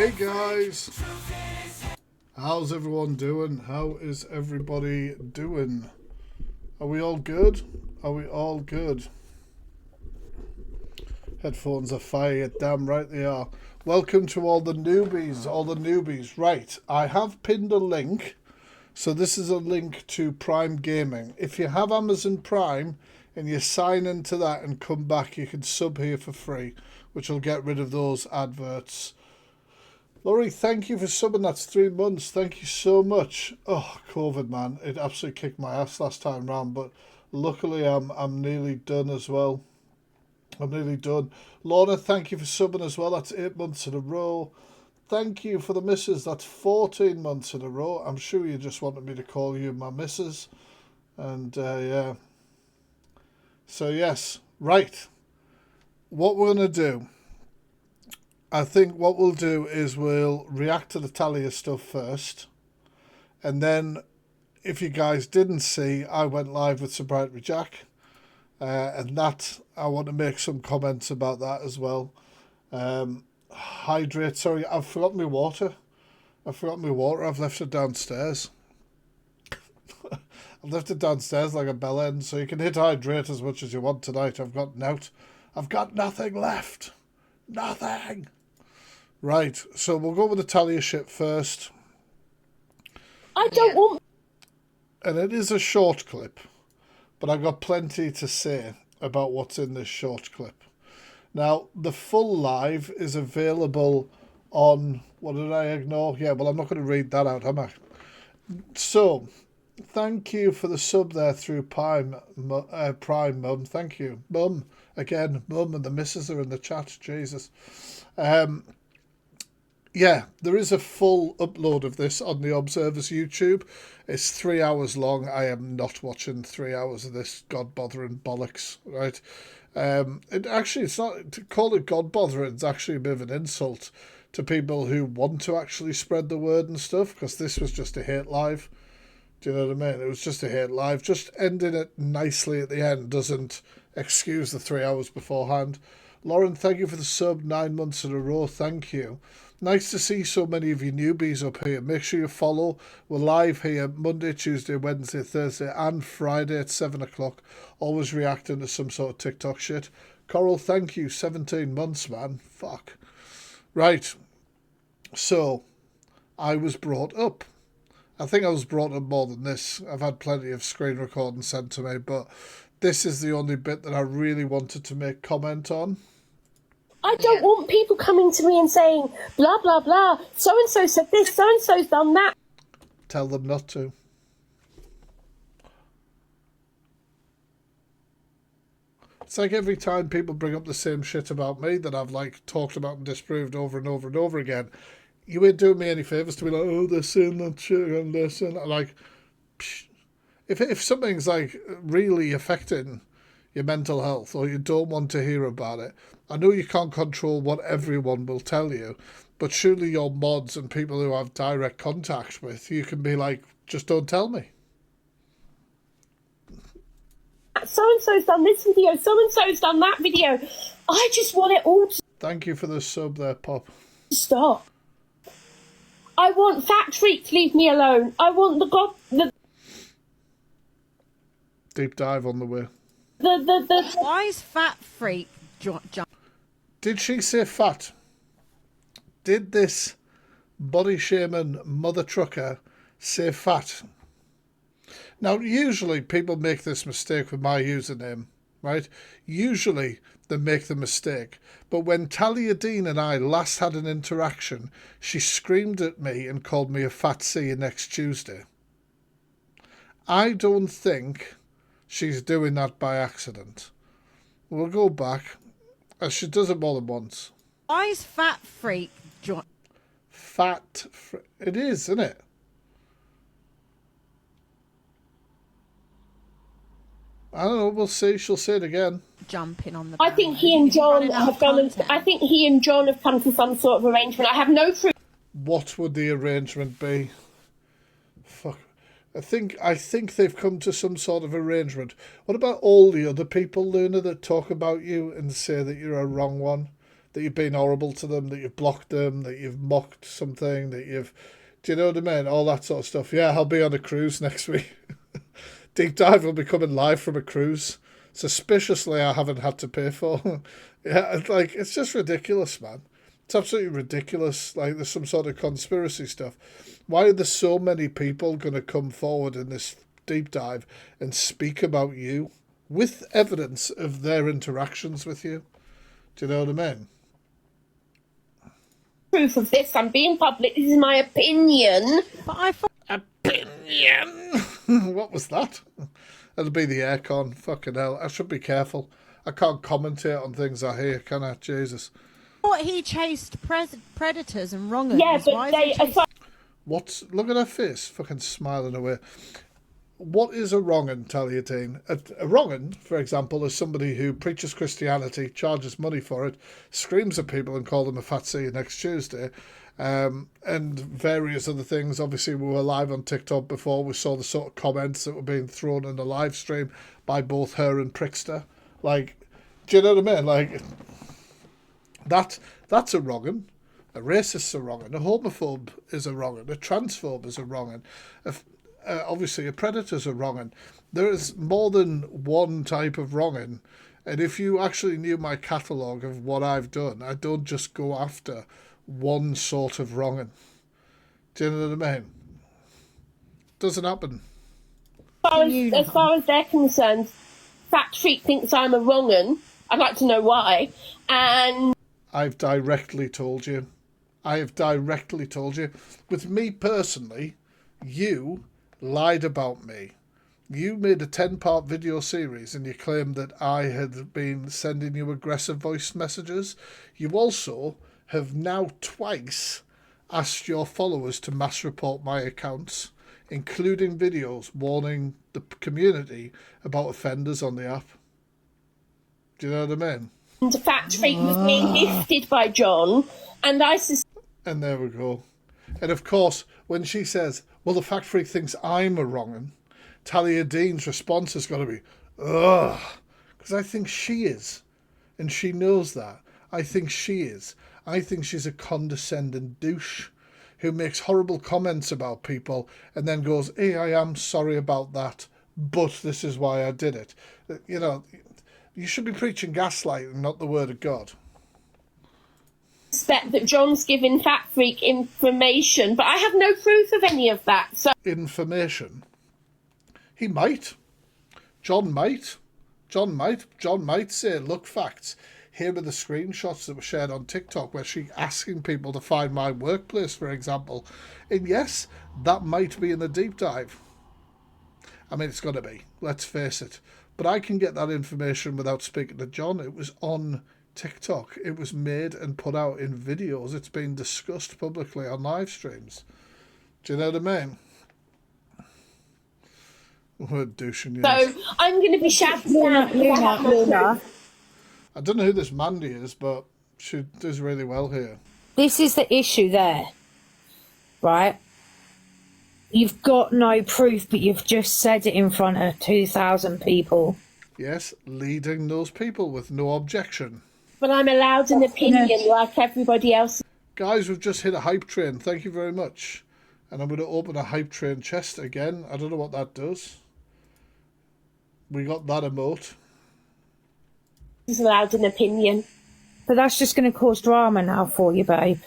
Hey guys, how's everyone doing? How is everybody doing? Are we all good? Are we all good? Headphones are fire, damn right they are. Welcome to all the newbies, Right, I have pinned a link. So this is a link to Prime Gaming. If you have Amazon Prime and you sign into that and come back, you can sub here for free, which will get rid of those adverts. Laurie, thank you for subbing. That's 3 months. Thank you so much. Oh, COVID, man. It absolutely kicked my ass last time round, but luckily I'm nearly done as well. I'm nearly done. Lorna, thank you for subbing as well. That's 8 months in a row. Thank you for the missus. That's 14 months in a row. I'm sure you just wanted me to call you my missus. And, yeah. So, yes. Right. What we're going to do, I think what we'll do is we'll react to the Talia stuff first. And then, if you guys didn't see, I went live with Sobriety Jack. And that, I want to make some comments about that as well. Hydrate. Sorry, I've forgotten my water. I've left it downstairs. I've left it downstairs like a bell end, so you can hit hydrate as much as you want tonight. I've got nothing left. Nothing. Right, so we'll go with the Talia shit first. I don't want... And it is a short clip, but I've got plenty to say about what's in this short clip. Now, the full live is available on... What did I ignore? Yeah, well, I'm not going to read that out, am I? So, thank you for the sub there through Prime, Mum. Thank you. Mum. Again, Mum and the missus are in the chat. Jesus. Yeah, there is a full upload of this on the Observer's YouTube. It's 3 hours long. I am not watching 3 hours of this god-bothering bollocks, right? It's not, to call it god-bothering, it's actually a bit of an insult to people who want to actually spread the word and stuff, because this was just a hate live. Do you know what I mean? It was just a hate live. Just ending it nicely at the end doesn't excuse the 3 hours beforehand. Lauren, thank you for the sub, 9 months in a row. Thank you. Nice to see so many of you newbies up here. Make sure you follow. We're live here Monday, Tuesday, Wednesday, Thursday and Friday at 7 o'clock. Always reacting to some sort of TikTok shit. Coral, thank you. 17 months, man. Fuck. Right. So, I was brought up. I think I was brought up more than this. I've had plenty of screen recording sent to me, but this is the only bit that I really wanted to make comment on. I don't want people coming to me and saying, blah, blah, blah, so-and-so said this, so-and-so's done that. Tell them not to. It's like every time people bring up the same shit about me that I've like talked about and disproved over and over and over again. You ain't doing me any favours to be like, oh, they're saying that shit and they're saying that. Like, psh, if something's like really affecting your mental health or you don't want to hear about it, I know you can't control what everyone will tell you, but surely your mods and people who have direct contact with, you can be like, just don't tell me. So-and-so's done this video, so-and-so's done that video. I just want it all to Thank you for the sub there, Pop. stop. I want Fat Freak to leave me alone. I want the Deep dive on the way. Why is Fat Freak Did she say fat? Did this body shaming mother trucker say fat? Now, usually people make this mistake with my username, right? Usually they make the mistake. But when Talia Dean and I last had an interaction, she screamed at me and called me a fat see you next Tuesday. I don't think she's doing that by accident. We'll go back. As she does it more than once. Why is Fat Freak It is, isn't it? I don't know. We'll see. She'll say it again. jumping on the I think he and John have gone. I think he and John have come to some sort of arrangement. I have no proof. What would the arrangement be? Fuck. I think they've come to some sort of arrangement. What about all the other people, Luna, that talk about you and say that you're a wrong one? that you've been horrible to them, that you've blocked them, that you've mocked something, that you've, do you know what I mean? All that sort of stuff. Yeah, I'll be on a cruise next week. Deep Dive will be coming live from a cruise. Suspiciously, I haven't had to pay for. Yeah, it's just ridiculous, man. It's absolutely ridiculous. Like, there's some sort of conspiracy stuff. Why are there so many people going to come forward in this deep dive and speak about you with evidence of their interactions with you? Do you know what I mean? Proof of this. I'm being public. This is my opinion. But I thought Opinion. What was that? It'll be the aircon. Fucking hell. I should be careful. I can't commentate on things I hear, can I? Jesus. he chased predators and wrongers. Yeah, but Why is they. he chasing... Look at her face, fucking smiling away. What is a wrong-un, Talia Dean? A wrong-un, for example, is somebody who preaches Christianity, charges money for it, screams at people and call them a fat see you next Tuesday, and various other things. Obviously, we were live on TikTok before. We saw the sort of comments that were being thrown in the live stream by both her and Prickster. Like, do you know what I mean? Like, that's a wrong-un. A racist's a wrong-un. A homophobe is a wrong-un. A transphobe is a wrong-un. Obviously, a predator's a wrong-un. There is more than one type of wrong-un. And if you actually knew my catalogue of what I've done, I don't just go after one sort of wrong-un. Do you know what I mean? Doesn't happen. As far as they're concerned, Fat Freak thinks I'm a wrong-un. I'd like to know why. And I've directly told you. I have directly told you. With me personally, you lied about me. You made a 10-part video series and you claimed that I had been sending you aggressive voice messages. You also have now twice asked your followers to mass report my accounts, including videos warning the community about offenders on the app. Do you know what I mean? the Fat Freak was being gifted by John, and I And there we go. And of course, when she says, well, the Fat Freak thinks I'm a wrong'un, Talia Dean's response has got to be, ugh, because I think she is. And she knows that. I think she is. I think she's a condescending douche who makes horrible comments about people and then goes, hey, I am sorry about that, but this is why I did it. You know, you should be preaching gaslighting, not the word of God. suspect that John's giving Fat Freak information, but I have no proof of any of that. So Information? He might. John might. John might say, look, facts. Here are the screenshots that were shared on TikTok where she's asking people to find my workplace, for example. And yes, that might be in the deep dive. I mean, it's got to be. Let's face it. But I can get that information without speaking to John. It was on TikTok. It was made and put out in videos. It's been discussed publicly on live streams. Do you know what I mean? We're douching you. So I'm going to be shouting out. Luna, I don't know who this Mandy is, but she does really well here. this is the issue there, right? You've got no proof, but you've just said it in front of 2,000 people. Yes, leading those people with no objection. But I'm allowed an opinion like everybody else. Guys, we've just hit a hype train. Thank you very much. And I'm going to open a hype train chest again. I don't know what that does. We got that emote. Is allowed an opinion. But that's just going to cause drama now for you, babe.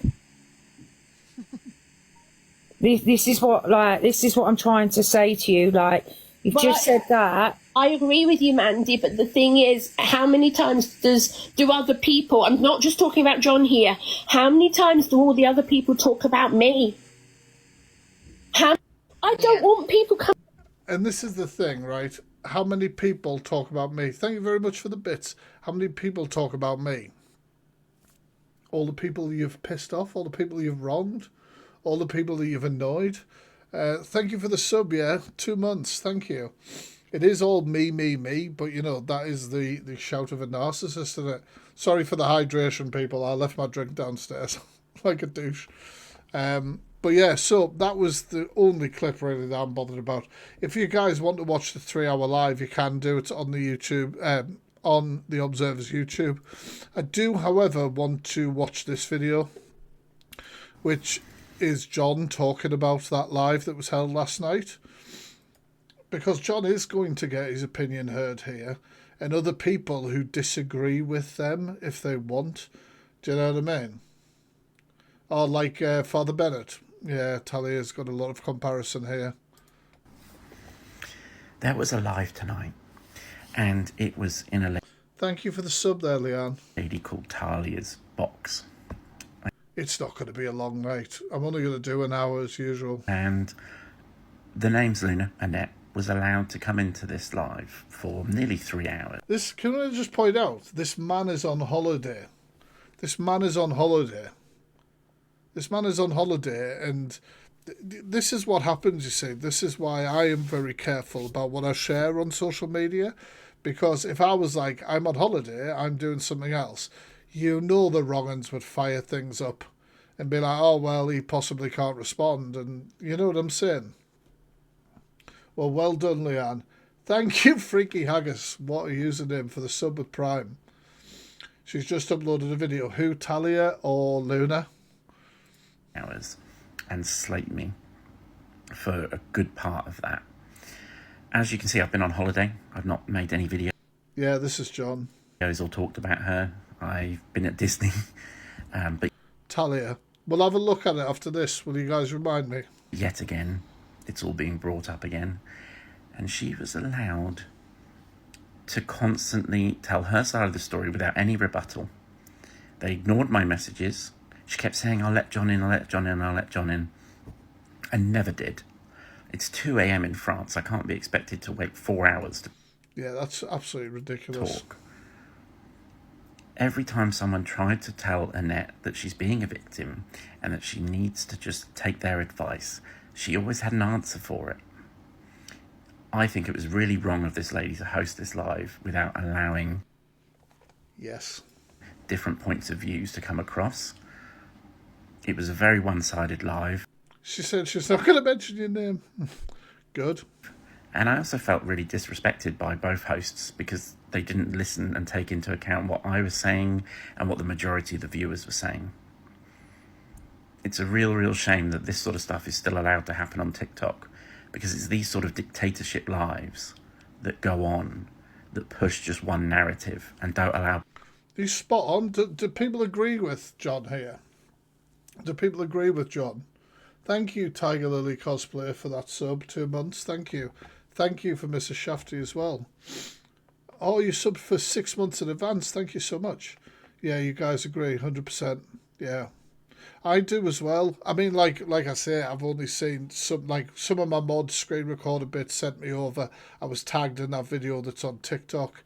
This is what I'm trying to say to you. Like, you've just said that. I agree with you, Mandy, but the thing is, how many times do other people, I'm not just talking about John here, how many times do all the other people talk about me? I don't want people coming. And this is the thing, right? How many people talk about me? Thank you very much for the bits. How many people talk about me? All the people you've pissed off, all the people you've wronged, all the people that you've annoyed. Thank you for the sub, yeah. 2 months, thank you. It is all me, but you know, that is the shout of a narcissist, isn't it? Sorry for the hydration, people. I left my drink downstairs like a douche. But yeah, so that was the only clip really that I'm bothered about. If you guys want to watch the 3-hour live, you can do it on the YouTube, on the Observer's YouTube. I do, however, want to watch this video, which is John talking about that live that was held last night. Because John is going to get his opinion heard here, and other people who disagree with them if they want. Do you know what I mean? Or like Father Bennett. Yeah, Talia's got a lot of comparison here. There was a live tonight, and it was in a Thank you for the sub there, Leanne. lady called Talia's box. It's not going to be a long night. I'm only going to do an hour as usual. And the name's Luna Annette was allowed to come into this live for nearly 3 hours. This, can I just point out, this man is on holiday. This man is on holiday. This man is on holiday, and this is what happens, you see. This is why I am very careful about what I share on social media, because if I was like, I'm on holiday, I'm doing something else, you know the wrong uns would fire things up and be like, oh, well, he possibly can't respond, and you know what I'm saying? Well, well done, Leanne. Thank you, Freaky Haggis. What a username for the sub with Prime. She's just uploaded a video. Who, Talia or Luna? Hours and slate me for a good part of that. As you can see, I've been on holiday. I've not made any videos Yeah, this is John. or talked about her. I've been at Disney, but Talia. We'll have a look at it after this. Will you guys remind me? yet again, it's all being brought up again. And she was allowed to constantly tell her side of the story without any rebuttal. They ignored my messages. She kept saying, I'll let John in, I'll let John in, I'll let John in. And never did. It's 2 a.m. in France. I can't be expected to wait 4 hours to Yeah, that's absolutely ridiculous. talk. Every time someone tried to tell Annette that she's being a victim and that she needs to just take their advice, she always had an answer for it. I think it was really wrong of this lady to host this live without allowing Yes. different points of views to come across. It was a very one-sided live. She said she's not going to mention your name. Good. And I also felt really disrespected by both hosts because they didn't listen and take into account what I was saying and what the majority of the viewers were saying. It's a real shame that this sort of stuff is still allowed to happen on TikTok, because it's these sort of dictatorship lives that go on, that push just one narrative and don't allow... He's spot on. Do people agree with John here? Do people agree with John? Thank you, Tiger Lily Cosplay, for that sub. 2 months. Thank you. Thank you for Mrs. Shafty as well. Oh, you subbed for 6 months in advance. Thank you so much. Yeah, you guys agree. 100%. Yeah. I do as well. I mean, like I say, I've only seen some of my mods screen recorded bits sent me over. I was tagged in that video that's on TikTok.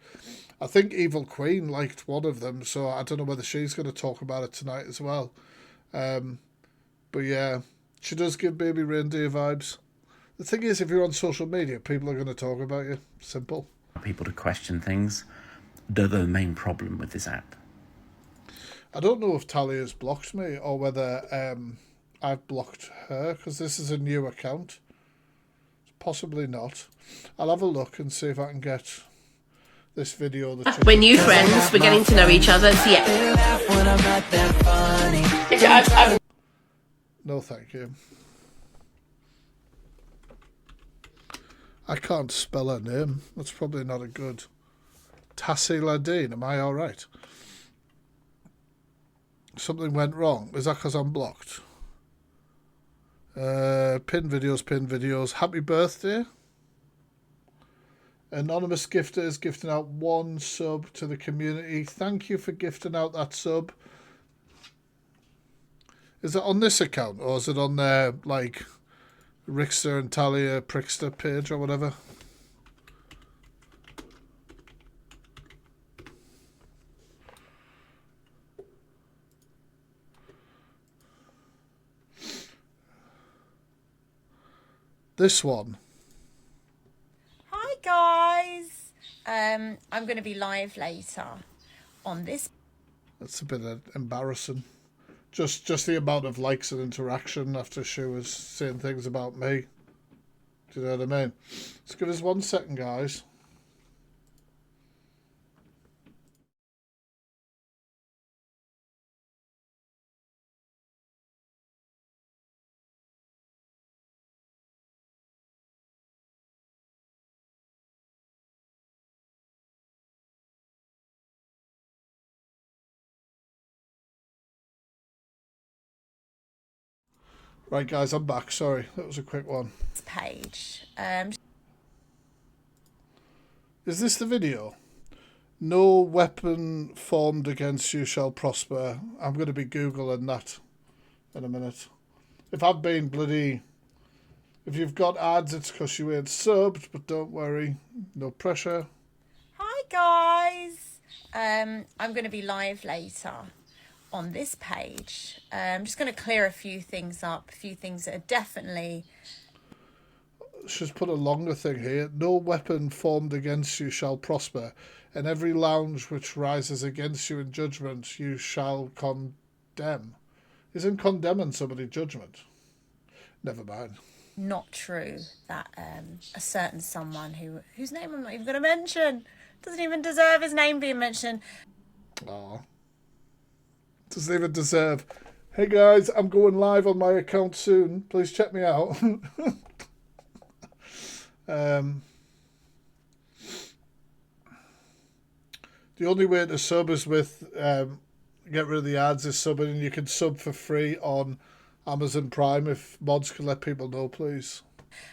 I think Evil Queen liked one of them, so I don't know whether she's going to talk about it tonight as well. But yeah, she does give Baby Reindeer vibes. The thing is, if you're on social media, people are going to talk about you. Simple. people to question things. They're the main problem with this app. I don't know if Talia's blocked me or whether I've blocked her, because this is a new account. Possibly not. I'll have a look and see if I can get this video. We're new friends. We're getting to know each other. So yeah. No, thank you. I can't spell her name. That's probably not a good. Tassie Ladine, am I all right? Something went wrong. Is that because I'm blocked? Pin videos. Happy birthday. Anonymous gifter is gifting out 1 sub to the community. Thank you for gifting out that sub. Is it on this account or is it on their, like, Rickster and Talia Prickster page or whatever? This one. Hi guys, I'm going to be live later on this. That's a bit embarrassing. Just the amount of likes and interaction after she was saying things about me. Do you know what I mean? Let's give us 1 second, guys. Right, guys, I'm back. Sorry, that was a quick one. Page. Is this the video? No weapon formed against you shall prosper. I'm going to be Googling that in a minute. If I've been bloody... If you've got ads, it's because you ain't subbed, but don't worry. No pressure. Hi, guys. I'm going to be live later on this page. I'm just going to clear a few things up, a few things that are definitely... She's put a longer thing here. No weapon formed against you shall prosper, and every lounge which rises against you in judgment you shall condemn. Isn't condemning somebody judgment? Never mind. Not true that a certain someone whose name I'm not even going to mention doesn't even deserve his name being mentioned. Oh, doesn't even deserve. Hey guys, I'm going live on my account soon. Please check me out. The only way to sub is with get rid of the ads is subbing, and you can sub for free on Amazon Prime. If mods could let people know, please.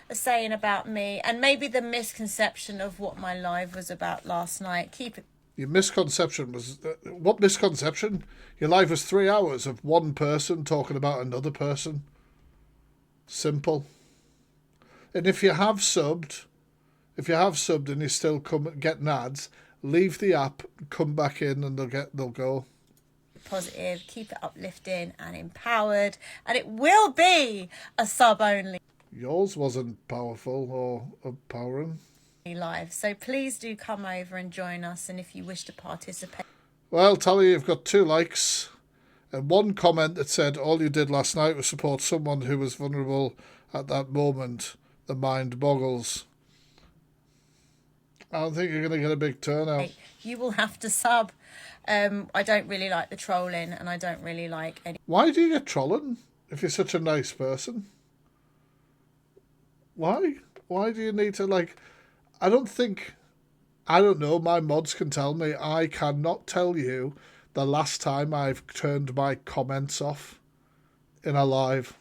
A saying about me, and maybe the misconception of what my live was about last night. Keep it. Your misconception was... what misconception? Your live was 3 hours of one person talking about another person. Simple. And if you have subbed and you're still getting ads, leave the app, come back in, and they'll go. Positive, keep it uplifting and empowered, and it will be a sub only Yours wasn't powerful or empowering. live, so please do come over and join us, and if you wish to participate. Well, Talia, you've got 2 likes and 1 comment that said all you did last night was support someone who was vulnerable at that moment. The mind boggles. I don't think you're going to get a big turnout. You will have to sub. I don't really like the trolling, and I don't really like any... Why do you get trolling if you're such a nice person? Why? Why do you need to, like... I don't know, my mods can tell me. I cannot tell you the last time I've turned my comments off in a live.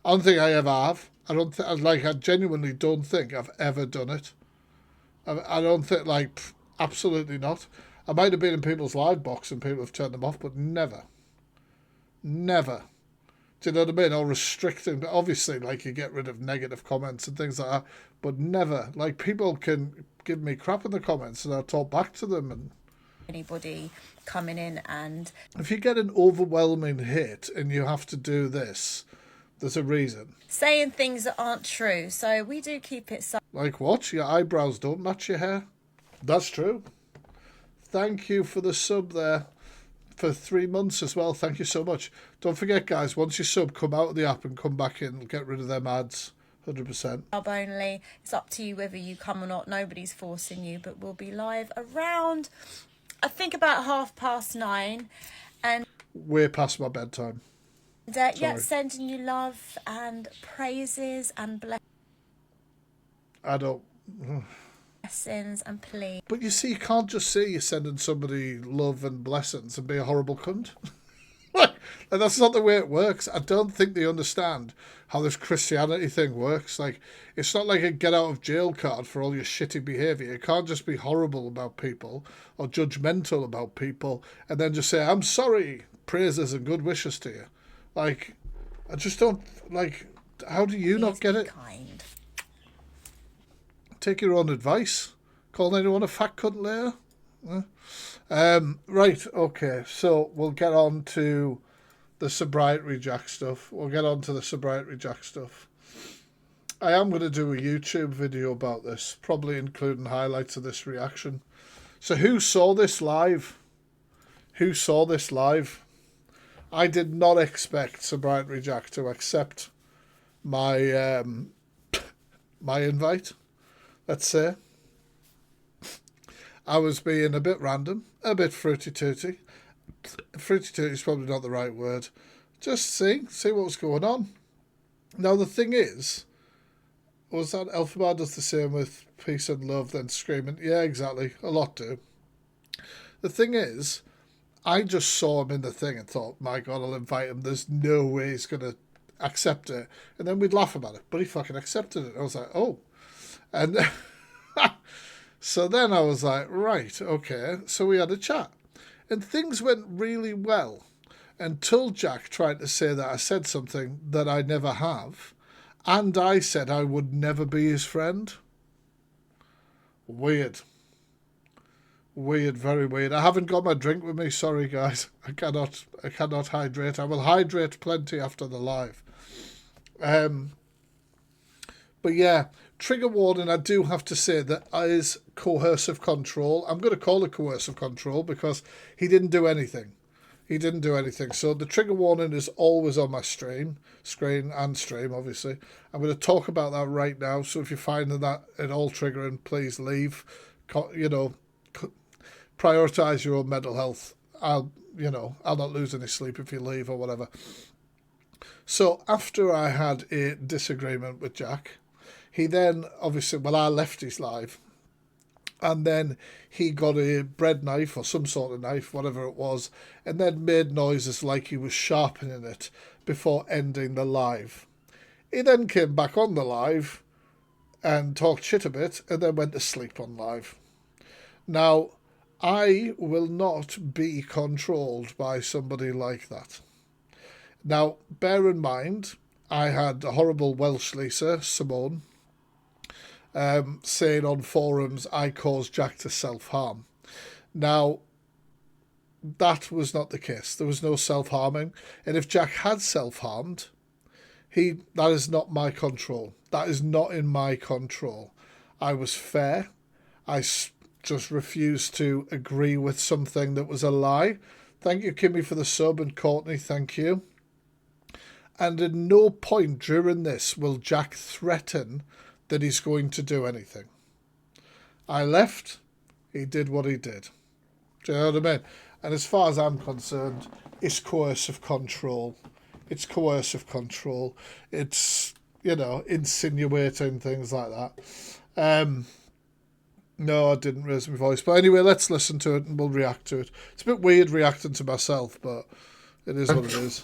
I don't think I ever have. I genuinely don't think I've ever done it. I don't think, absolutely not. I might have been in people's live box and people have turned them off, but never. Never. Do you know what I mean? Or restricting. Obviously, you get rid of negative comments and things like that, but never. People can give me crap in the comments and I'll talk back to them. And anybody coming in and... if you get an overwhelming hit and you have to do this, there's a reason. saying things that aren't true, so we do keep it... Like what? Your eyebrows don't match your hair? That's true. Thank you for the sub there. For 3 months as well. Thank you so much. Don't forget, guys, once you sub, come out of the app and come back in. Get rid of them ads. 100%. Sub only. It's up to you whether you come or not. Nobody's forcing you, but we'll be live around, I think, about 9:30. And way past my bedtime. yeah, sending you love and praises and I don't... blessings and please. But you see, you can't just say you're sending somebody love and blessings and be a horrible cunt. And that's not the way it works. I don't think they understand how this Christianity thing works. It's not like a get out of jail card for all your shitty behaviour. You can't just be horrible about people or judgmental about people and then just say, I'm sorry, praises and good wishes to you. I just don't, how do you not get it? Kind. Take your own advice. Call anyone a fat cunt later. Right, okay, so we'll get on to the Sobriety Jack stuff. I am going to do a YouTube video about this, probably including highlights of this reaction. So who saw this live? I did not expect Sobriety Jack to accept my my invite, let's say. I was being a bit random, a bit fruity-tooty. Fruity-tooty is probably not the right word. Just see what was going on. Now, the thing is, was that Elphaba does the same with peace and love, then screaming. Yeah, exactly. A lot do. The thing is, I just saw him in the thing and thought, my God, I'll invite him. There's no way he's going to accept it. And then we'd laugh about it. But he fucking accepted it. I was like, oh. And so then I was like, right, okay. So we had a chat. And things went really well until Jack tried to say that I said something that I never have. And I said I would never be his friend. Weird. Weird, very weird. I haven't got my drink with me. Sorry, guys. I cannot hydrate. I will hydrate plenty after the live. But yeah, trigger warning, I do have to say that is coercive control. I'm going to call it coercive control because he didn't do anything. He didn't do anything. So the trigger warning is always on my screen and stream, obviously. I'm going to talk about that right now. So if you find that at all triggering, please leave. Prioritize your own mental health. I'll not lose any sleep if you leave or whatever. So after I had a disagreement with Jack, he then obviously, I left his live, and then he got a bread knife or some sort of knife, whatever it was, and then made noises like he was sharpening it before ending the live. He then came back on the live and talked shit a bit and then went to sleep on live. Now, I will not be controlled by somebody like that. Now, bear in mind, I had a horrible Welsh Lisa, Simone, saying on forums, I caused Jack to self-harm. Now, that was not the case. There was no self-harming. And if Jack had self-harmed, that is not my control. That is not in my control. I was fair. I just refused to agree with something that was a lie. Thank you, Kimmy, for the sub, and Courtney, thank you. And at no point during this will Jack threaten that he's going to do anything. I left. He did what he did. Do you know what I mean? And as far as I'm concerned, it's coercive control. It's coercive control. It's, insinuating things like that. No, I didn't raise my voice. But anyway, let's listen to it and we'll react to it. It's a bit weird reacting to myself, but it is what it is.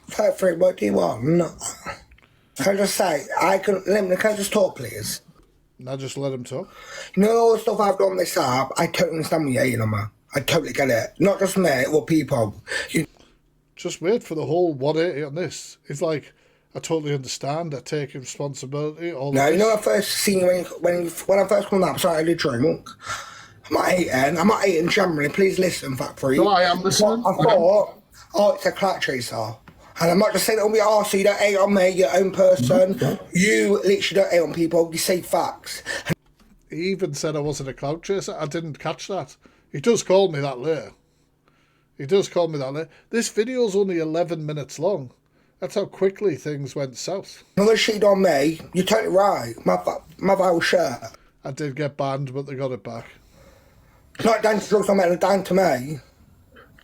Fred, what do you want? Can I just say, can I just talk, please? Now just let him talk. You know all the stuff I've done this app, I totally understand what you're hating on, man. I totally get it. Not just me, or people. Just wait for the whole 180 on this. It's like, I totally understand. I take responsibility. No, you know, I first seen you when I first come up, sorry, I did drink. I'm not hating generally. Please listen, Fat Free. No, I am listening. I thought, it's a clout chaser. And I'm not just saying it on your arse, so you don't hate on me, your own person. Mm-hmm. You literally don't hate on people, you say facts. He even said I wasn't a clout chaser. I didn't catch that. He does call me that later. This video's only 11 minutes long. That's how quickly things went south. Another shit on me, you're totally right. My viral shirt. I did get banned, but they got it back. It's not down to drugs, I'm down to me.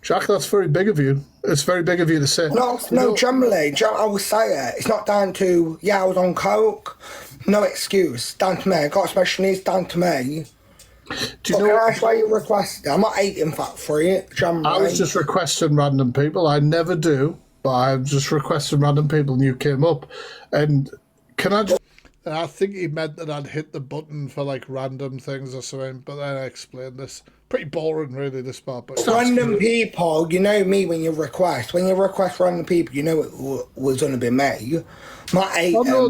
Jack, that's very big of you. It's very big of you to say. No, generally, I will say it. It's not down to, I was on coke. No excuse. Down to me. I got a special needs, down to me. Do you know can I ask why you requested? I'm not hating Fat Free, generally. I was just requesting random people. I never do, but I'm just requesting random people and you came up. And can I just... I think he meant that I'd hit the button for like random things or something, but then I explained this. Pretty boring, really, this part. But random people, you know me when you request. When you request random people, you know it was going to be me. Not eight. Oh, no,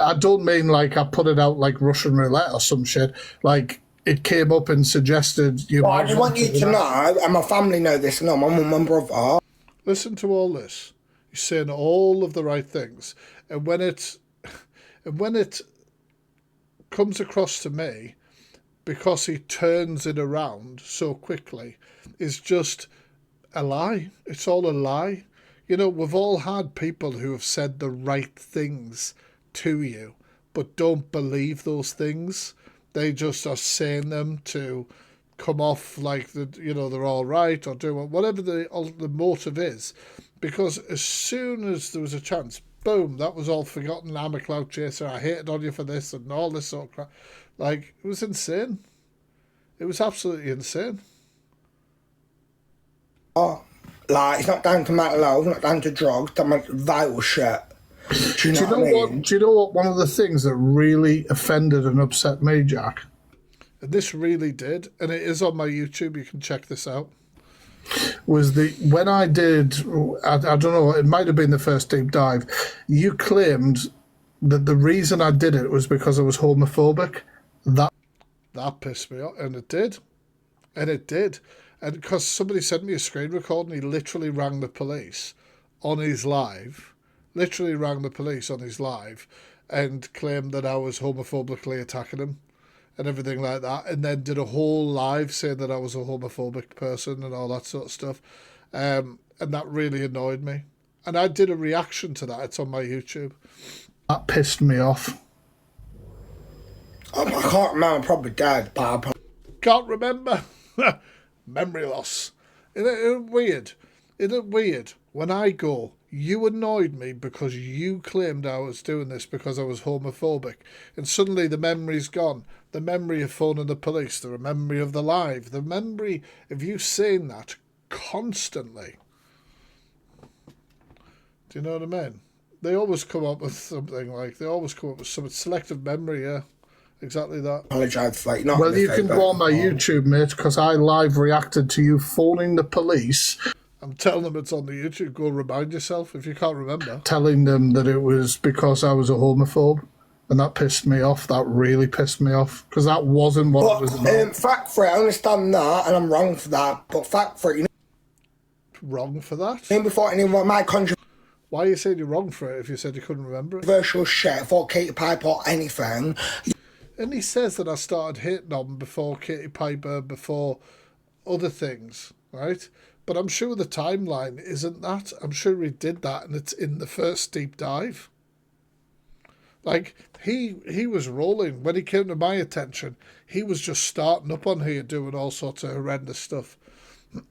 I don't mean like I put it out like Russian roulette or some shit. Like it came up and suggested you. I just want you to know, and my family know this. No, my mum and brother. Listen to all this. You're saying all of the right things, and when it comes across to me, because he turns it around so quickly, is just a lie. It's all a lie. You know, we've all had people who have said the right things to you, but don't believe those things. They just are saying them to come off like they're all right or do whatever the motive is. Because as soon as there was a chance, boom, that was all forgotten. I'm a clout chaser. I hated on you for this and all this sort of crap. Like, it was insane. It was absolutely insane. Like, it's not down to mental health, not down to drugs, down to vital shit. Do you know what I mean? Do you know what? One of the things that really offended and upset me, Jack, and this really did, and it is on my YouTube, you can check this out, was when I did, I don't know, it might have been the first deep dive, you claimed that the reason I did it was because I was homophobic. That pissed me off, and it did. And it did. And because somebody sent me a screen record and he literally rang the police on his live, and claimed that I was homophobically attacking him and everything like that, and then did a whole live saying that I was a homophobic person and all that sort of stuff. And that really annoyed me. And I did a reaction to that. It's on my YouTube. That pissed me off. I can't remember, I'm probably dead, but I'm probably... Can't remember. Memory loss. Isn't it weird? Isn't it weird? When I go, you annoyed me because you claimed I was doing this because I was homophobic. And suddenly the memory's gone. The memory of phoning the police, the memory of the live, the memory of you saying that constantly. Do you know what I mean? They always come up with something like, some selective memory, yeah. Exactly that. Apologise for not. Well, you can go on my YouTube, mate, because I live reacted to you phoning the police. I'm telling them it's on the YouTube. Go remind yourself if you can't remember. Telling them that it was because I was a homophobe. And that pissed me off. That really pissed me off. Because that wasn't what it was about. Fact for it, I understand that, and I'm wrong for that. But fact for it, you know... Wrong for that? Before anyone, my controversial... Why are you saying you're wrong for it if you said you couldn't remember it? Controversial shit, for Katie Piper or anything... And he says that I started hitting on before Katie Piper, before other things, right? But I'm sure the timeline isn't that. I'm sure he did that and it's in the first deep dive. Like, he was rolling. When he came to my attention, he was just starting up on here doing all sorts of horrendous stuff.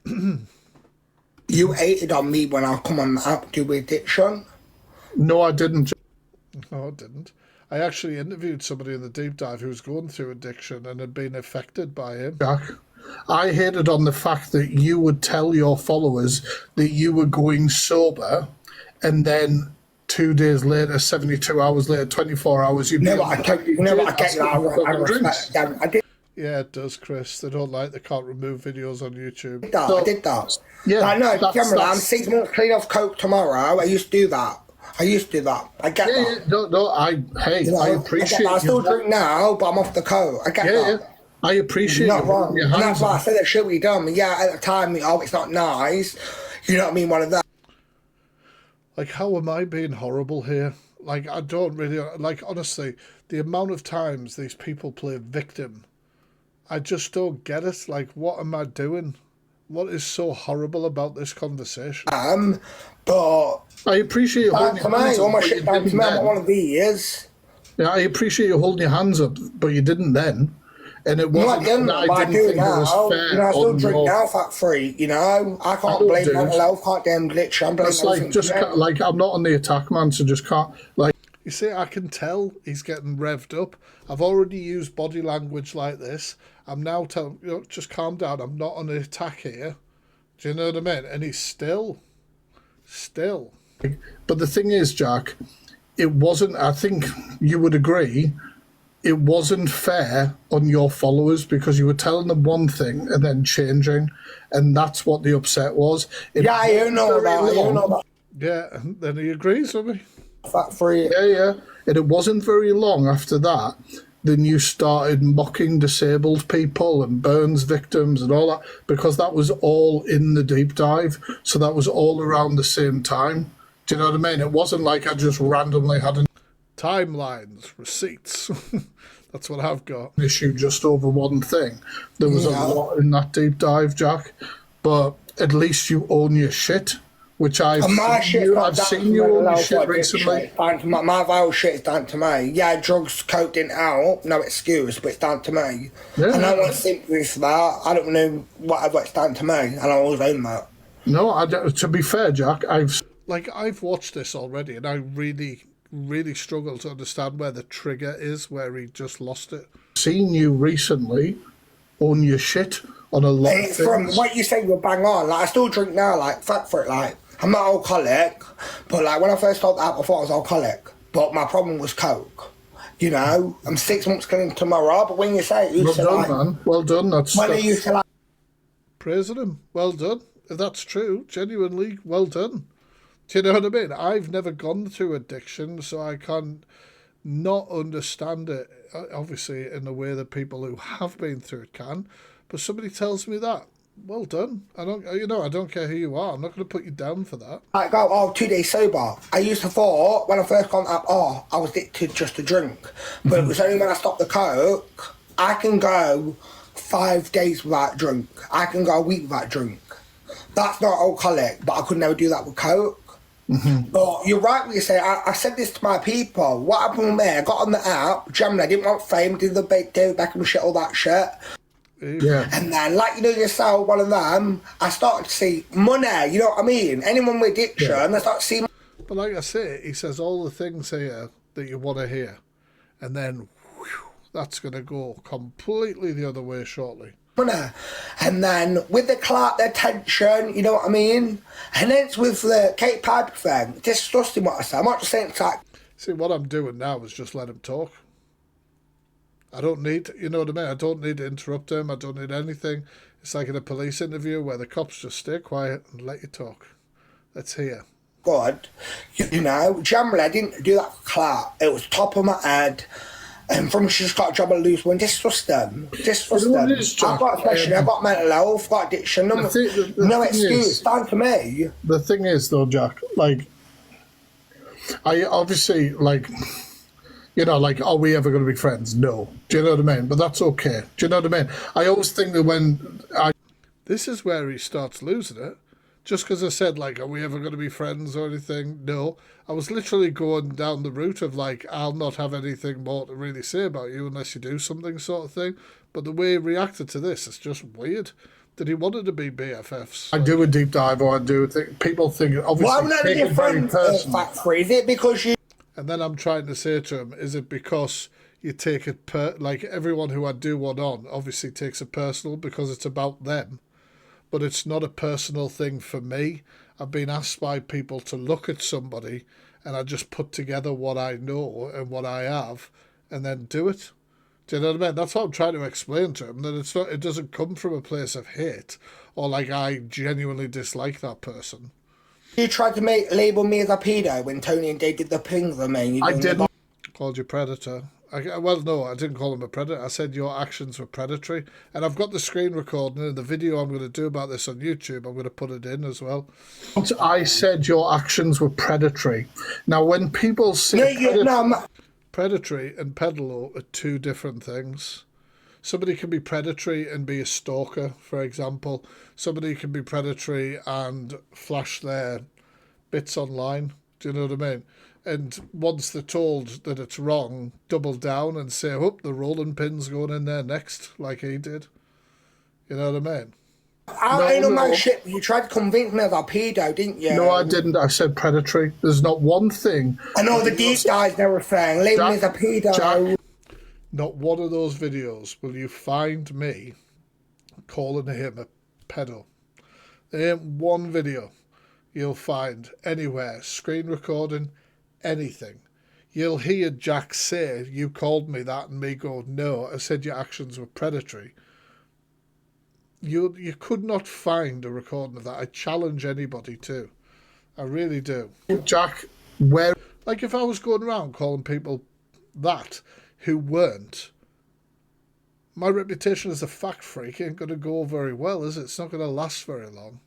You hated on me when I come on the app to do addiction? No, I didn't. No, I didn't. I actually interviewed somebody in the deep dive who was going through addiction and had been affected by him. Jack, I hated on the fact that you would tell your followers that you were going sober, and then 2 days later, 72 hours later, 24 hours, you'd be... I get that. I did. Yeah, it does, Chris. They don't like they can't remove videos on YouTube. I did that. Yeah, I know, I'm 6 months clean off coke tomorrow. I used to do that. I get that. Yeah, no, I appreciate I still drink now, but I'm off the coke. I get that. Yeah. I appreciate You're not wrong. And that's why I said that shit we done. Yeah, at the time, it's not nice. You know what I mean? One of that. Like, how am I being horrible here? Like, I don't really... Like, honestly, the amount of times these people play victim, I just don't get it. Like, what am I doing? What is so horrible about this conversation? But... I appreciate you holding your hands up, all my shit down to me, I'm one of these. Yeah, I appreciate you holding your hands up, but you didn't then. And it wasn't that I didn't think it was fair. You know, I still drink now, fat free, you know? I can't blame mental health, can't damn glitch. I'm blaming like, just like, I'm not on the attack, man, so just can't, like... You see, I can tell he's getting revved up. I've already used body language like this. I'm now telling, you know, just calm down. I'm not on an attack here. Do you know what I mean? And he's still. But the thing is, Jack, it wasn't, I think you would agree, it wasn't fair on your followers because you were telling them one thing and then changing. And that's what the upset was. Yeah, you know that. Yeah, and then he agrees with me. Fat free. Yeah. And it wasn't very long after that, then you started mocking disabled people and burns victims and all that, because that was all in the deep dive. So that was all around the same time. Do you know what I mean? It wasn't like I just randomly had timelines, receipts. That's what I've got. Issue just over one thing. There was a lot in that deep dive, Jack. But at least you own your shit. Which I've seen you own your shit recently. My vile shit is down to me. Yeah, drugs, coke didn't help. No excuse, but it's down to me. Yeah. And I want sympathy for that. I don't know whatever, it's down to me. And I always own that. No, to be fair, Jack, I've watched this already, and I really, really struggle to understand where the trigger is, where he just lost it. Seen you recently own your shit, on a lot And of it's from things. what you say, you're bang on. Like, I still drink now, like, fuck for it, like, I'm not alcoholic, but, like, when I first started out, I thought I was alcoholic, but my problem was coke. You know, I'm 6 months clean tomorrow, but when you say it, you Well say, done, like, man. Well done. when you That's say, like, praising him. Well done. If that's true, genuinely, well done. Do you know what I mean? I've never gone through addiction, so I can't not understand it, obviously, in the way that people who have been through it can. But somebody tells me that, well done. I don't care who you are. I'm not going to put you down for that. I go, oh, 2 days sober. I used to thought, when I first got up, oh, I was addicted just to drink. But it was only when I stopped the coke, I can go 5 days without drink. I can go a week without drink. That's not alcoholic, but I could never do that with coke. But you're right when you say, I said this to my people. What happened with me? I got on the app, generally I didn't want fame, did the David Beckham shit, all that shit. Yeah. And then, like you know yourself, one of them, I started to see money, you know what I mean? Anyone with addiction, I started to see But like I say, he says all the things here that you want to hear. And then, whew, that's going to go completely the other way shortly. money. And then with the clout, the attention, you know what I mean? And then it's with the Kate Piper thing. Disgusting what I say. I'm not just saying it's like, See, what I'm doing now is just let him talk. I don't need, you know what I mean? I don't need to interrupt him. I don't need anything. It's like in a police interview where the cops just stay quiet and let you talk. Let's hear. God, you know, generally I didn't do that for clout. It was top of my head. And from she just got a job at loose one, disgusting. I've got especially, I've got mental health, I've got addiction, no excuse, down to me. The thing is, though, Jack, like, I obviously, like, you know, like, are we ever going to be friends? No. Do you know what I mean? But that's okay. Do you know what I mean? I always think that this is where he starts losing it. Just because I said, like, are we ever going to be friends or anything? No. I was literally going down the route of, like, I'll not have anything more to really say about you unless you do something sort of thing. But the way he reacted to this is just weird. That he wanted to be BFFs. I do a deep dive, or I do think people think, obviously, Why would take it very personally. Factory? Is it because you... And then I'm trying to say to him, is it because you take it, like, everyone who I do one on obviously takes it personal because it's about them. But it's not a personal thing for me. I've been asked by people to look at somebody and I just put together what I know and what I have and then do it. Do you know what I mean? That's what I'm trying to explain to him, that it's not, it doesn't come from a place of hate or like I genuinely dislike that person. You tried to label me as a pedo when Tony and Dave did the pings with me. I didn't. Called you predator. Well, no, I didn't call him a predator. I said your actions were predatory. And I've got the screen recording and the video I'm going to do about this on YouTube. I'm going to put it in as well. I said your actions were predatory. Now, when people say predatory and peddler are two different things. Somebody can be predatory and be a stalker, for example. Somebody can be predatory and flash their bits online. Do you know what I mean? And once they're told that it's wrong, double down and say, oh, the rolling pin's going in there next, like he did. You know what I mean? I know my shit. You tried to convince me of a pedo, didn't you? No, I didn't. I said predatory. There's not one thing. I know the deep dive and everything. Label me as a pedo. Jack, not one of those videos will you find me calling him a pedo. There ain't one video you'll find anywhere, screen recording, anything. You'll hear Jack say, you called me that, and me go, no, I said your actions were predatory. You could not find a recording of that. I challenge anybody to. I really do. Jack, where... Like, if I was going around calling people that who weren't, my reputation as a fact freak ain't going to go very well, is it? It's not going to last very long.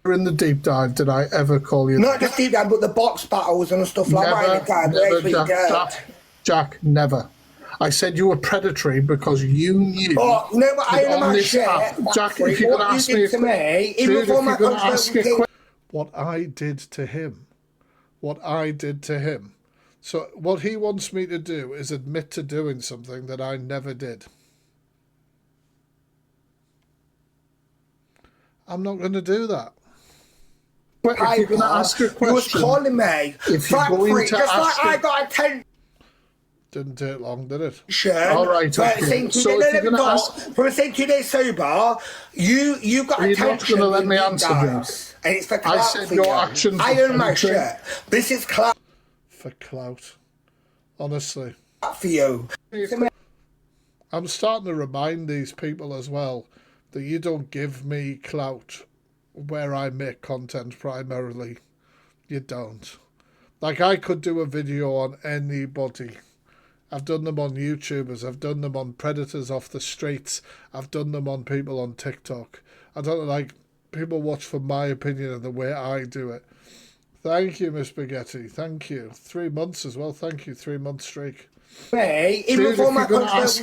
In the deep dive, did I ever call you... Not just deep dive, but the box battles and stuff like that. Jack, never. I said you were predatory because you knew... Oh, no, but I know my shit. Jack, if you're going to ask me... What I did to him. What I did to him. So what he wants me to do is admit to doing something that I never did. I'm not going to do that. If you're going to ask a question, you was calling me. If you're going to just ask like I got attention. Didn't take long, did it? Sure. All right, But okay. saying So if you're going to ask... for saying 2 days sober, you got You're not attention. going to let me in answer, guys, Jack. and it's for clout. I said for your you. actions I were own my predatory. shit. This is clout For clout. Honestly. for you. I'm starting to remind these people as well that you don't give me clout where I make content primarily. You don't. Like, I could do a video on anybody. I've done them on YouTubers. I've done them on predators off the streets. I've done them on people on TikTok. I don't like, people watch for my opinion and the way I do it. Thank you, Miss Spaghetti. Thank you. 3 months as well. Thank you. 3 month streak. Me, even Dude, before my if you're gonna ask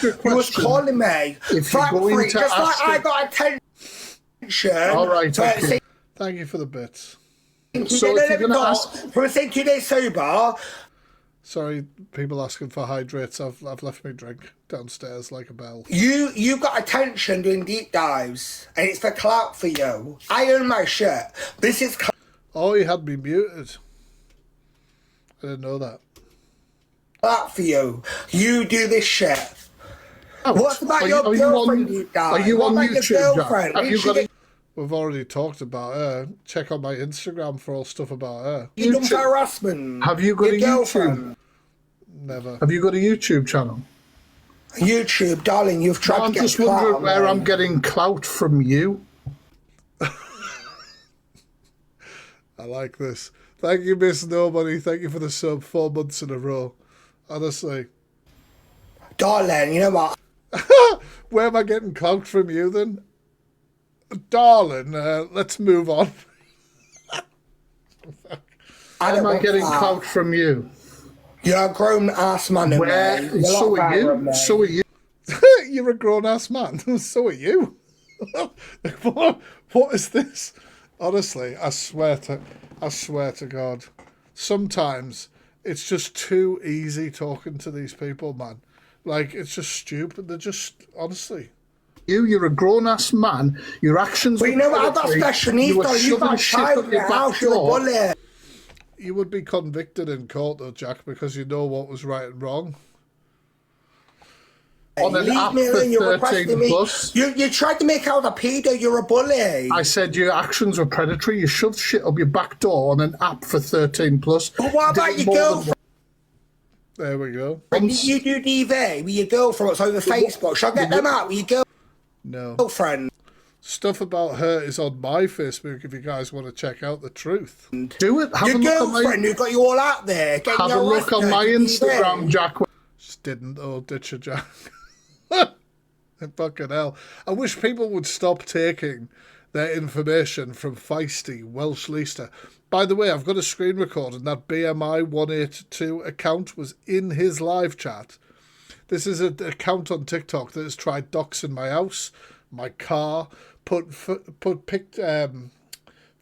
a he was question, calling me. if you're going to just like ask I it- got attention. All right, but okay. saying Thank you for the bits. So if you're gonna ask... for saying 2 days sober, Sorry, people asking for hydrates. I've left my drink downstairs like a bell. you got attention doing deep dives, and it's for clout for you. I own my shit. This is Oh, you had me muted. I didn't know that. clout for you. You do this shit. What's about Are your you girlfriend, on- deep dive? Are you What on about your YouTube, Jack? girlfriend? Have We you should got get We've already talked about her. Check out my Instagram for all stuff about her. you done for harassment. Have you got Your a girlfriend. YouTube? Never. Have you got a YouTube channel? YouTube, darling, you've tried I'm to get just clout, wondering where mate. I'm getting clout from you. I like this. Thank you, Miss Nobody. Thank you for the sub 4 months in a row. Honestly. Darling, you know what? Where am I getting clout from you then? Darling, let's move on. I Am don't I want getting clout. clout from you? You're a grown ass man, Where? mate. You're So not are better you. than me. So are you. You're a grown ass man. So are you. What is this? Honestly, I swear to God. Sometimes it's just too easy talking to these people, man. Like, it's just stupid. They're just, honestly. You're a grown-ass man. Your actions... But you know what? I've got special needs, though. You've got a child in your house. You're a bully. You would be convicted in court, though, Jack, because you know what was right and wrong. On an Leave app me for alone. You're 13 requesting me. plus. You tried to make out a pedo. You're a bully. I said your actions were predatory. You shoved shit up your back door on an app for 13 plus. But what about your girlfriend? There we go. You do DV with your girlfriend. It's over Facebook. Shall I get them out with your No. girlfriend? Stuff about her is on my Facebook if you guys want to check out the truth. Do it. Have Your a look on girlfriend my... who got you all out there. Have a look on my Instagram, DV. Jack. Just didn't. Oh, ditch a Jack. Fucking hell. I wish people would stop taking their information from feisty Welsh Leicester. By the way, I've got a screen recording. That BMI 182 account was in his live chat. This is an account on TikTok that has tried doxing my house, my car, put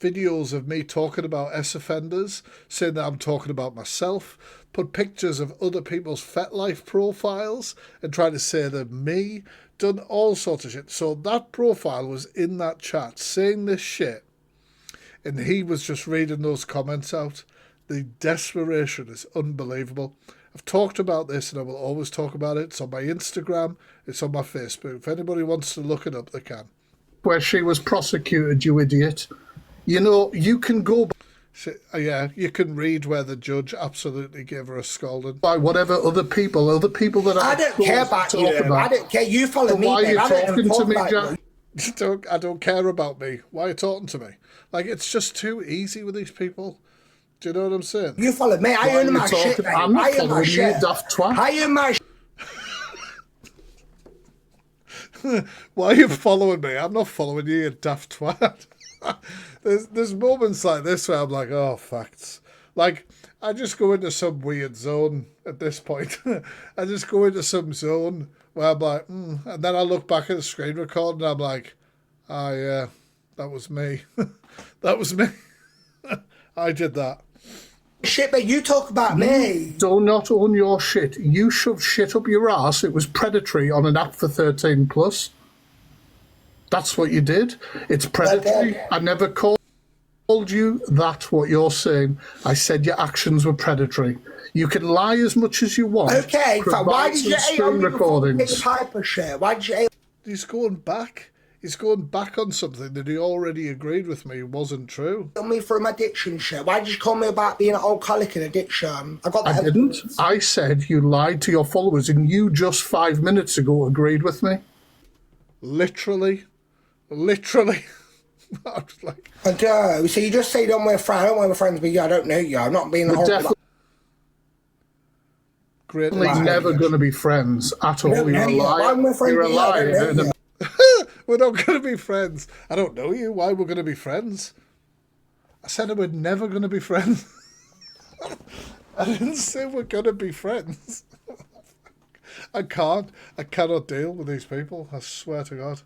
videos of me talking about ex-offenders, saying that I'm talking about myself, put pictures of other people's FetLife profiles and trying to say they're me, done all sorts of shit. So that profile was in that chat saying this shit, and he was just reading those comments out. The desperation is unbelievable. I've talked about this and I will always talk about it. It's on my Instagram, it's on my Facebook. If anybody wants to look it up, they can. Where she was prosecuted, you idiot. You know, you can go... Yeah, you can read where the judge absolutely gave her a scolding. By whatever other people that I don't care about you. I don't care. You follow So me, why are you babe. I don't talking talk to me, about Jack? you. I don't care about me. Why are you talking to me? Like, it's just too easy with these people. Do you know what I'm saying? You follow me. I Why are own you my shit, talking? babe. I'm not I own my following you, shit. daft twat. I own my Why are you following me? I'm not following you, you daft twat. There's moments like this where I'm like, oh, facts. Like, I just go into some weird zone at this point. I just go into some zone where I'm like, and then I look back at the screen record and I'm like, ah, yeah, that was me. That was me. I did that. shit, but you talk about me. Do not own your shit. You shoved shit up your ass. It was predatory on an app for 13 plus. That's what you did. It's predatory. I never called told you that what you're saying. I said your actions were predatory. You can lie as much as you want. Okay, fine. Why did you hate on me before you did the Piper shit? Why did you hate? He's going back. He's going back on something that he already agreed with me wasn't true. On me for my addiction shit. Why did you call me about being an alcoholic and addiction? I got that. I didn't. I said you lied to your followers, and you just 5 minutes ago agreed with me. Literally. I was like, I do. So you just say you don't want to friends. I don't want to be friends with you. I don't know you. I'm not being a whole. Greatly never going to be friends at all. You're a liar. You're a liar. We're not going to be friends. I don't know you. Why we're going to be friends? I said we're never going to be friends. I didn't say we're going to be friends. I cannot deal with these people. I swear to God.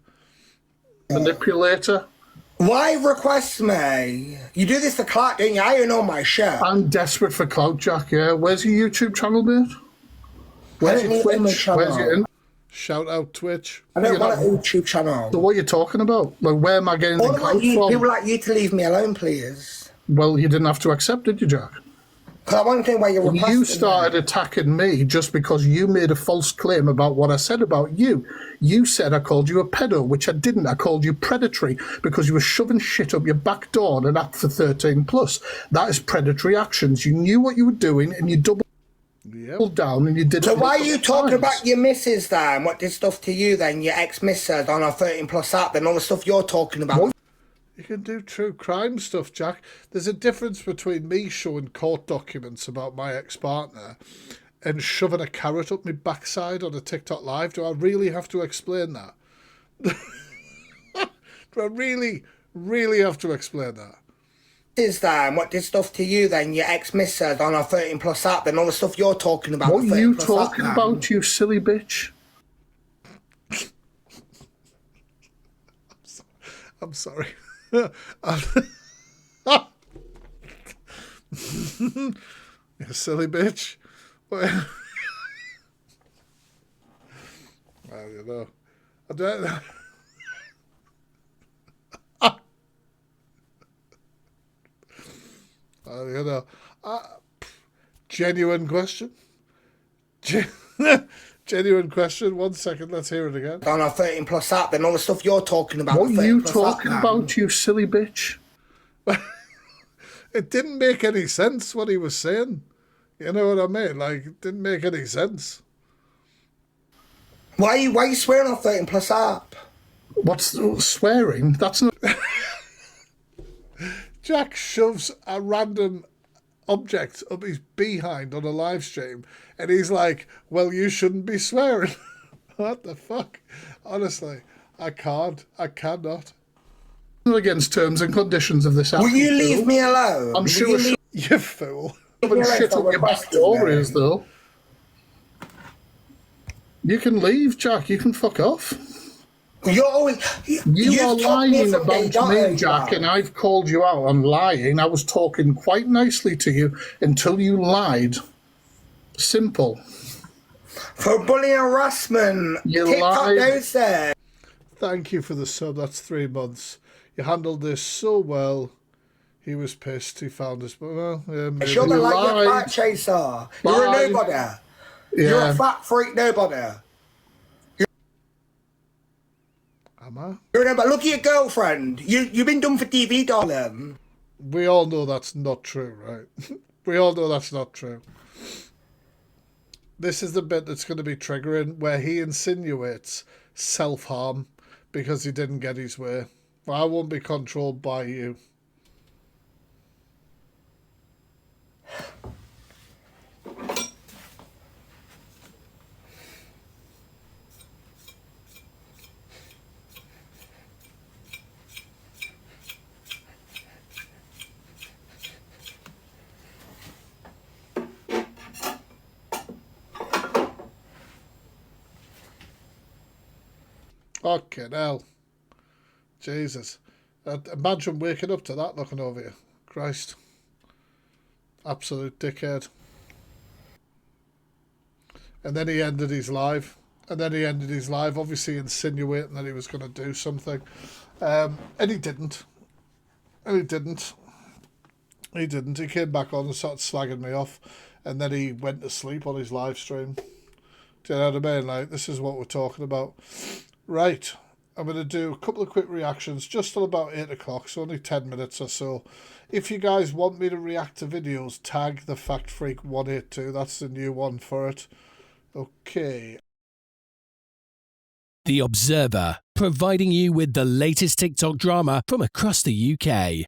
Manipulator. Why request me? You do this for clout, don't you? I own all my shit. I'm desperate for clout, Jack, yeah. Where's your YouTube channel, mate? Where's your Twitch? Where's your... Shout out Twitch. I don't want a YouTube channel. So what are you talking about? Like, where am I getting the clout from? People like you to leave me alone, please. Well, you didn't have to accept it, did you, Jack? Because I want to know why you're requesting. You started attacking me just because you made a false claim about what I said about you. You said I called you a pedo, which I didn't. I called you predatory because you were shoving shit up your back door on an app for 13 plus. That is predatory actions. You knew what you were doing and you doubled down and you did. So why are you talking about your missus then? What did stuff to you then? Your ex-missus on a 13 plus app, then all the stuff you're talking about. What? You can do true crime stuff, Jack. There's a difference between me showing court documents about my ex-partner and shoving a carrot up my backside on a TikTok live. Do I really have to explain that? Do I really have to explain that? Is then what did stuff to you then? Your ex-missus on a 13 plus app, then all the stuff you're talking about. What are you talking about, you silly bitch? I'm sorry. You silly bitch. Well, you know, I don't know. You know, genuine question. Genuine question. 1 second, let's hear it again. On a 13 plus app, then all the stuff you're talking about. What are you talking about, you silly bitch? It didn't make any sense what he was saying. You know what I mean? Like, it didn't make any sense. Why are you swearing on 13 plus app? What's swearing? That's not... Jack shoves a random object up his behind on a live stream and he's like, well, you shouldn't be swearing. What the fuck? Honestly, I cannot. Against terms and conditions of this app. Will you leave me alone? I'm sure you fool. Shit up your back door is though. You can leave, Jack. You can fuck off. You're always... You are lying about me, Jack, and I've called you out on lying. I was talking quite nicely to you until you lied. Simple. For bullying and harassment. You TikTok lied. knows that. Thank you for the sub. That's 3 months. You handled this so well. He was pissed. He found us. Well, yeah, You're like your fat chaser. You're a nobody. Yeah. You're a fat freak nobody. Am I? Look at your girlfriend. You've been done for TV, darling. We all know that's not true, right? We all know that's not true. This is the bit that's going to be triggering, where he insinuates self-harm because he didn't get his way. I won't be controlled by you. Fucking hell. Jesus. Imagine waking up to that looking over you. Christ. Absolute dickhead. And then he ended his live. Obviously insinuating that he was going to do something. And he didn't. He didn't. He came back on and started slagging me off, and then he went to sleep on his live stream. Do you know what I mean? Like, this is what we're talking about. Right. I'm going to do a couple of quick reactions just till about 8 o'clock, so only 10 minutes or so. If you guys want me to react to videos, tag the Fact Freak 182. That's the new one for it. Okay. The Observer, providing you with the latest TikTok drama from across the UK.